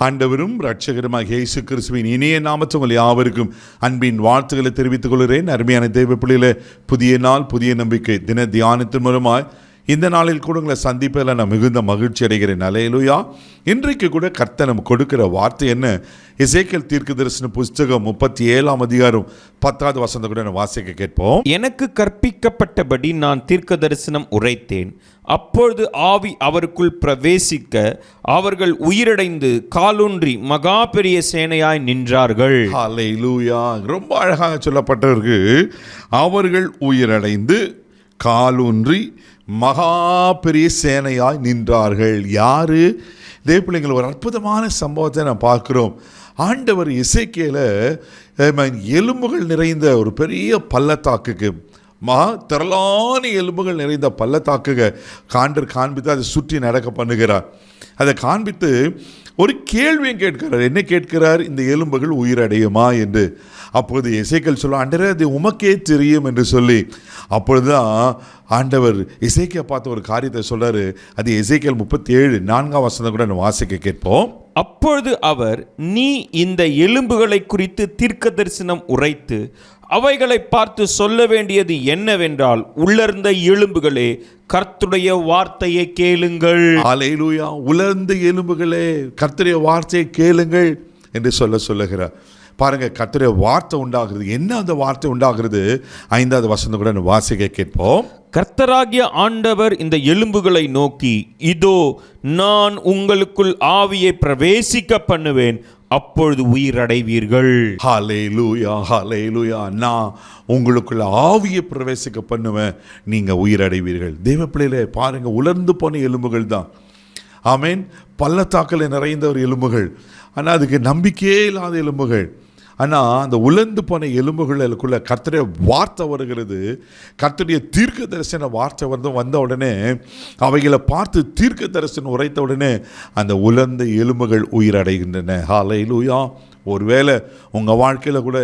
ஆண்டவரும் இரட்சகருமாக இயேசு கிறிஸ்துவின் இனிய நாமத்தில் உங்கள் யாவருக்கும் அன்பின் வாழ்த்துக்களை தெரிவித்துக் கொள்கிறேன். அருமையான தேவ பிள்ளைகளே, புதிய நாள் புதிய நம்பிக்கை தின தியானத்தின் மூலமாய் இந்த நாளில் கூட உங்களை சந்திப்பதில் நான் மிகுந்த மகிழ்ச்சி அடைகிறேன். அல்லேலூயா. இன்றைக்கு கூட கர்த்தர் நமக்கு கொடுக்கிற வார்த்தை என்ன? எசேக்கியேல் தீர்க்கதரிசன புஸ்தகம் 37ஆம் அதிகாரம் 10வது வசனத்தை கூட நான் வாசிக்க கேட்போம். எனக்கு கற்பிக்கப்பட்டபடி நான் தீர்க்க தரிசனம் உரைத்தேன். அப்பொழுது ஆவி அவருக்குள் பிரவேசிக்க அவர்கள் உயிரடைந்து காலூன்றி மகா பெரிய சேனையாய் நின்றார்கள். அல்லேலூயா. ரொம்ப அழகாக சொல்லப்பட்டிருக்கு. அவர்கள் உயிரடைந்து காலூன்றி மகா பெரிய சேனையாய் நின்றார்கள். யாரு? தேவ பிள்ளைகள், ஒரு அற்புதமான சம்பவத்தை நான் பார்க்கிறோம். ஆண்டவர் எசேக்கியேலை எலும்புகள் நிறைந்த ஒரு பெரிய பள்ளத்தாக்குக்கு, திரளான எலும்புகள் நிறைந்த பள்ளத்தாக்குக காண்பித்து அதை சுற்றி நடக்க பண்ணுகிறார். அதை காண்பித்து ஒரு கேள்வியும் கேட்கிறார். என்ன கேட்கிறார்? இந்த எலும்புகள் உயிரடையுமா என்று. அப்பொழுது எசேக்கியேல் சொல்ல, ஆண்டவரே அது உமக்கே தெரியும் என்று சொல்லி, அப்பொழுதுதான் ஆண்டவர் எசேக்கியா பார்த்த ஒரு காரியத்தை சொல்றாரு. அது எசேக்கியேல் 37:4 வசனம் கூட வாசிக்க கேட்போம். அப்பொழுது அவர், நீ இந்த எலும்புகளை குறித்து தீர்க்க தரிசனம் உரைத்து அவைகளை பார்த்து சொல்ல வேண்டியது என்னவென்றால், உலர்ந்த எலும்புகளே கர்த்தருடைய வார்த்தையை கேளுங்கள். அல்லேலூயா. உலர்ந்த எலும்புகளே கர்த்தருடைய வார்த்தையை கேளுங்கள் என்று சொல்லுகிறார். பாருங்க, கர்த்தருடைய வார்த்தை உண்டாகிறது. என்ன அந்த வார்த்தை உண்டாகிறது? 5வது வசனம் கூட வாசிக்க கேட்போம். கர்த்தராகிய ஆண்டவர் இந்த எலும்புகளை நோக்கி, இதோ நான் உங்களுக்குள் ஆவியை பிரவேசிக்க பண்ணுவேன், அப்பொழுது உயிரடைவீர்கள். ஹல்லேலூயா, ஹல்லேலூயா. நான் உங்களுக்குள்ள ஆவியை பிரவேசிக்க பண்ணுவேன், நீங்க உயிரடைவீர்கள். தேவ பிள்ளைகளே, பாருங்க, உலர்ந்து போன எலும்புகள் தான். ஆமேன். பள்ளத்தாக்கில் நிறைந்த ஒரு எலும்புகள், ஆனால் அதுக்கு நம்பிக்கையே இல்லாத எலும்புகள். ஆனால் அந்த உலர்ந்து போன எலும்புகளுக்குள்ள கர்த்தருடைய வார்த்தை வருகிறது. கர்த்தருடைய தீர்க்க தரிசன வார்த்தை வந்த உடனே, அவைகளை பார்த்து தீர்க்க தரிசனம் உரைத்த உடனே அந்த உலர்ந்த எலும்புகள் உயிரடைகின்றன. ஹல்லேலூயா. ஒருவேளை உங்கள் வாழ்க்கையில் கூட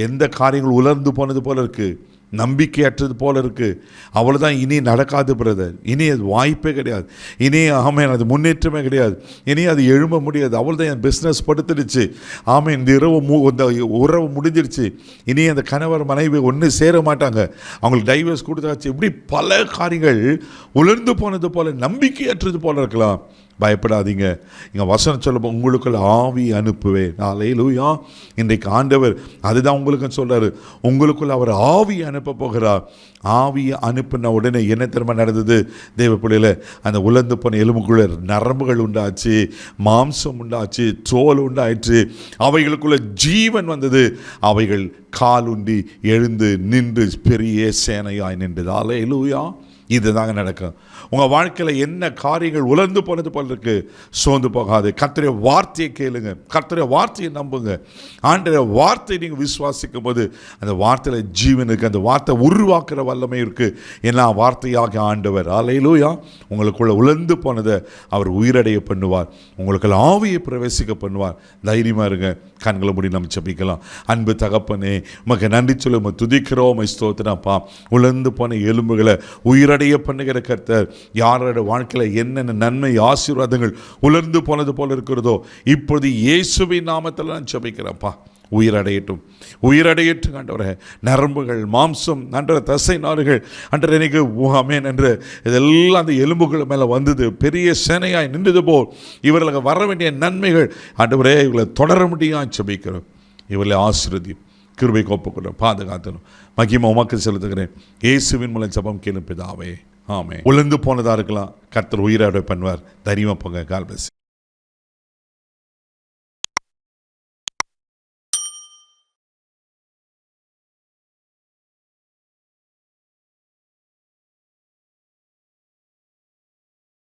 எந்த காரியங்கள் உலர்ந்து போனது போல இருக்குது, நம்பிக்கையற்றது போல இருக்குது, அவ்வளோதான், இனி நடக்காது பிரதர், இனி அது வாய்ப்பே கிடையாது, இனி ஆமேன் அது முன்னேற்றமே கிடையாது, இனி அது எழும்ப முடியாது, அவ்வளோதான், என் பிஸ்னஸ் படுத்துடுச்சு, ஆமேன் இந்த இந்த உறவு முடிஞ்சிருச்சு, இனி அந்த கணவர் மனைவி ஒன்று சேர மாட்டாங்க, அவங்களுக்கு டைவர்ஸ் கொடுத்தாச்சு, இப்படி பல காரியங்கள் உலர்ந்து போனது போல, நம்பிக்கையற்றது போல இருக்கலாம். பயப்படாதீங்க. இங்கே வசனம் சொல்ல, உங்களுக்குள்ள ஆவி அனுப்புவேன். அல்லேலூயா. இன்றைக்கு ஆண்டவர் அதுதான் உங்களுக்கு சொல்கிறாரு. உங்களுக்குள்ள அவர் ஆவி அனுப்ப போகிறார். ஆவியை அனுப்பின உடனே என்ன திரும்ப நடந்தது? தேவ பிள்ளையில அந்த உலர்ந்து போன எலும்புக்குள்ள நரம்புகள் உண்டாச்சு, மாம்சம் உண்டாச்சு, தோல் உண்டாயிற்று, அவைகளுக்குள்ள ஜீவன் வந்தது. அவைகள் காலுண்டி எழுந்து நின்று பெரிய சேனையாய் நின்றது. அல்லேலூயா. இதுதாங்க நடக்கும். உங்கள் வாழ்க்கையில் என்ன காரியங்கள் உலர்ந்து போனது போல இருக்கு, சோர்ந்து போகாது. கர்த்தருடைய வார்த்தையை கேளுங்க, கர்த்தருடைய வார்த்தையை நம்புங்க. ஆண்டவருடைய வார்த்தையை நீங்கள் விசுவாசிக்கும் போது அந்த வார்த்தையில் ஜீவன் இருக்குது, அந்த வார்த்தை உருவாக்குற வல்லமை இருக்குது. ஏன்னா வார்த்தையாக ஆண்டவர் அல்லேலூயா உங்களுக்குள்ள உலர்ந்து போனதை அவர் உயிரடைய பண்ணுவார், உங்களுக்கு ஆவியை பிரவேசிக்க பண்ணுவார். தைரியமாக இருங்க. கண்களை மூடி நம்ம ஜெபிக்கலாம். அன்பு தகப்பனே, உமக்கு நன்றி சொல்லி உம்மை துதிக்கிறோம், உம்மை ஸ்தோத்திரப்பா. உலர்ந்து போன எலும்புகளை உயிரடைய பண்ணுகிற கர்த்தர், யாரோட வாழ்க்கையில் என்னென்ன நன்மை ஆசீர்வாதங்கள் உலர்ந்து போனது போல இருக்கிறதோ, இப்பொழுது இயேசுவின் நாமத்தில் நான் ஜெபிக்கிறேன்ப்பா, உயிரடையட்டும், உயிரடையட்டும் ஆண்டவரே. நரம்புகள், மாம்சம், நன்ற தசை நாறுகள் அன்ற எனக்கு ஆமென் என்று இதெல்லாம் அந்த எலும்புகள் மேலே வந்தது, பெரிய சேனையாய் நின்றது போல் இவர்களுக்கு வர வேண்டிய நன்மைகள் ஆண்டவரே இவர்களை தொடர முடியாது ஜெபிக்கிறோம். இவர்களை ஆசீர்வதியும், கிருபை கோப்புக்கிறோம், பாதுகாத்தணும். மகிமை உமக்கு செலுத்துகிறேன். இயேசுவின் மூலம் ஜெபம் கேளும் பிதாவே, ஆமென். உலர்ந்து போனதாக இருக்கலாம், கர்த்தர் உயிரடை பண்ணுவார். தைரியமாக போங்க. கால் பிளஸ்.